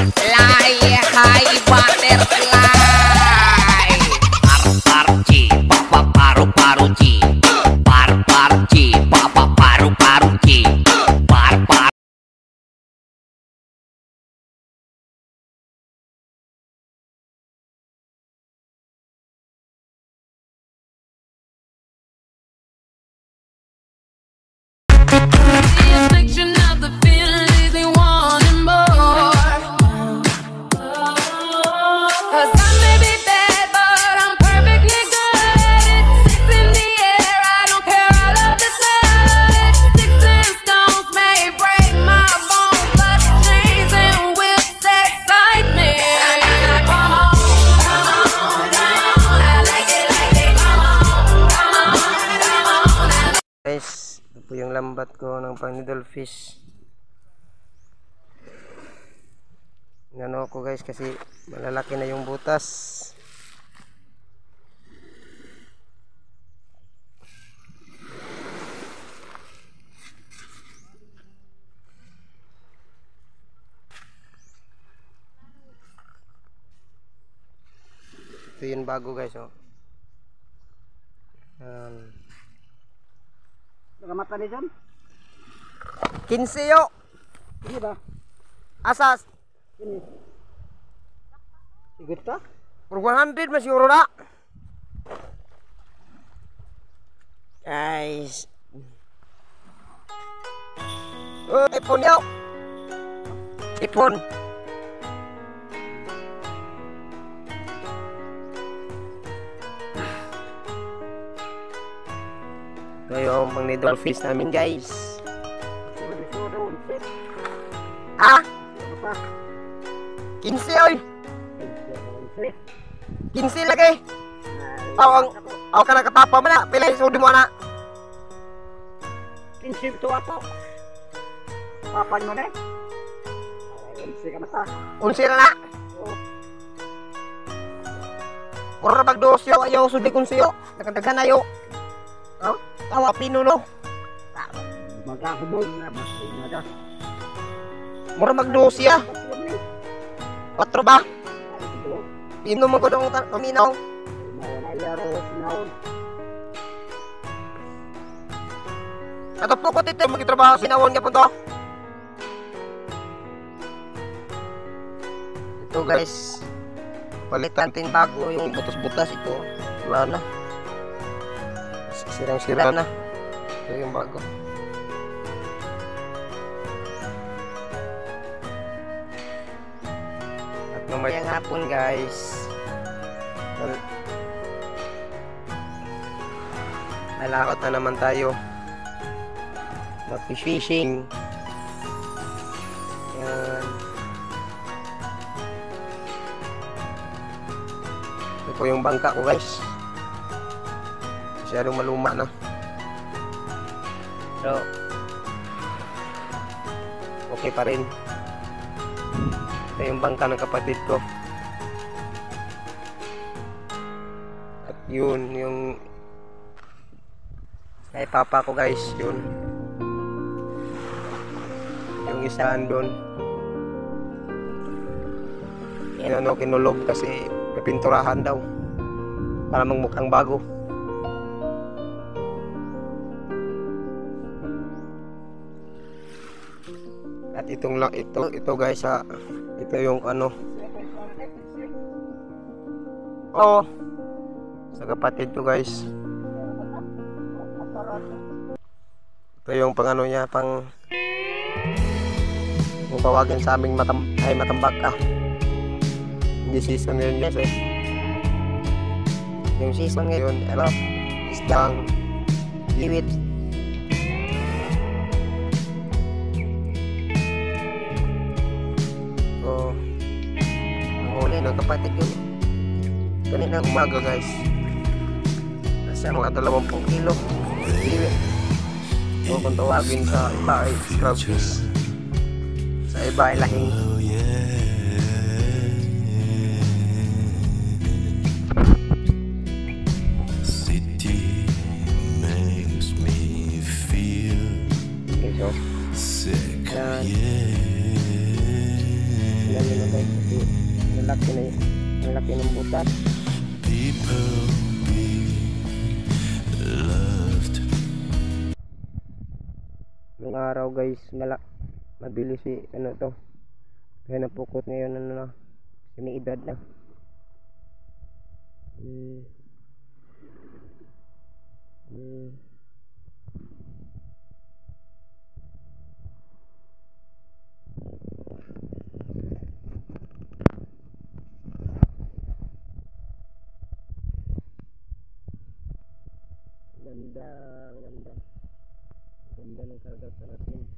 butterfly, hi butterfly. Par-par-ci, papa-paru-paru-ci. Par-par-ci, papa-paru-paru-ci. Par-par. Guys, ito po yung lambat ko ng pang needle fish. Inano ko guys kasi malalaki na yung butas. Ito yung bago guys, oh. Mata ni John? 15 yo. Ini ba? Asas. Ini. Sigut ta? For 100 mas euro na. Guys. Oh, ipon yo. Ipon. Ito yung pang needle fish namin guys. Ha? 15 oy. 15 lagi. Ako ka nakatapa mo na. Pila yung sudi mo na. 15 to ato. Papan mo na. Unsi ka mata. Unsi na na. Pura magdosyo. Ayaw sudi kunsiyo. Nagkagdagan na yo. Oh? Tawa pinulo. Magkakabog na. Magkakabog na. Mura magdosya. 4 ba? Pino mo ko dong kaminaw. Ato po ko tito magitrabaho sinawon ka po to. Ito guys. Palitan natin bago yung butas-butas ito. Wala na. Sirang-sira na. Ito yung bago. At mamayang hapon guys. Lalakot na naman tayo. Mag-fishing. Yan. Ito po yung bangka ko guys. Masyadong maluma na. So, okay pa rin. Ito yung bangka ng kapatid ko. At yun, yung kay papa ko guys, yun. Yung isa andun. Yan ano, kinulog kasi pipinturahan daw. Para magmukhang bago. At itong lang ito guys ha. Ito yung ano. Oh. Sa kapatid ko guys. Ito yung pang ano niya, pang kung tawagin sa aming matambak ka. Hindi season ngayon guys eh. Yung season ngayon, ano, isdang liwit. So, ang huli ng kapatid ko kaninang umaga guys. Nasa mga 20 kilo liwit. O kung tawagin sa iba ay scrubfish, sa iba ay lahing. Okay, so yan. Yan yun guys, kasi ang laki ng butas. People we loved. Nung araw guys, mabilis ano to. Kaya napukot ngayon ano na, kasi may edad na. Ganda ng karga natin.